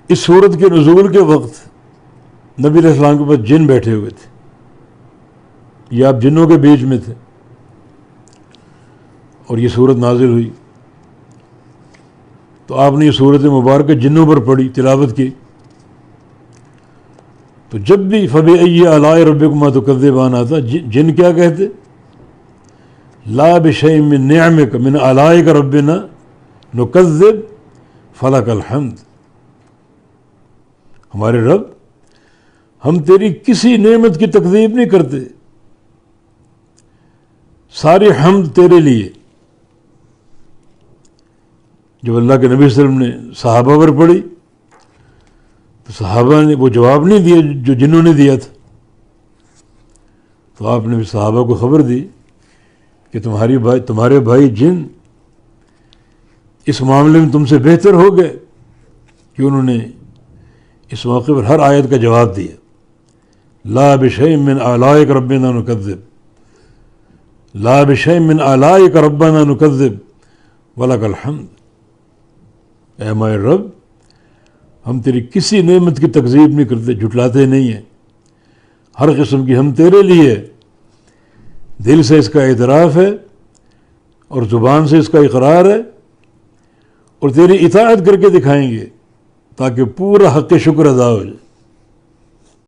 اس سورت کے نزول کے وقت نبی علیہ السلام کے پاس جن بیٹھے ہوئے تھے، یہ آپ جنوں کے بیچ میں تھے، اور یہ سورت نازل ہوئی تو آپ نے یہ سورت مبارکہ جنوں پر پڑھی، تلاوت کی. تو جب بھی فَبِأَيِّ آلَاءِ رَبِّكُمَا تُكَذِّبَانِ آتا، جن کیا کہتے؟ لا بشیء من نعمک من آلائک ربنا نکذب فلک الحمد. ہمارے رب، ہم تیری کسی نعمت کی تکذیب نہیں کرتے، ساری حمد تیرے لیے. جب اللہ کے نبی صلی اللہ علیہ وسلم نے صحابہ پر پڑھی تو صحابہ نے وہ جواب نہیں دیا جو جنہوں نے دیا تھا، تو آپ نے بھی صحابہ کو خبر دی کہ تمہارے بھائی جن اس معاملے میں تم سے بہتر ہو گئے کہ انہوں نے اس موقع پر ہر آیت کا جواب دیا. لا بشیء من آلائک ربنا نکذب، لا بشیء من آلائک ربنا نکذب ولک الحمد. اے ہمارے رب، ہم تیری کسی نعمت کی تکذیب نہیں کرتے، جھٹلاتے نہیں ہیں، ہر قسم کی ہم تیرے لیے دل سے اس کا اعتراف ہے اور زبان سے اس کا اقرار ہے، اور تیری اطاعت کر کے دکھائیں گے تاکہ پورا حق شکر ادا ہو جائے.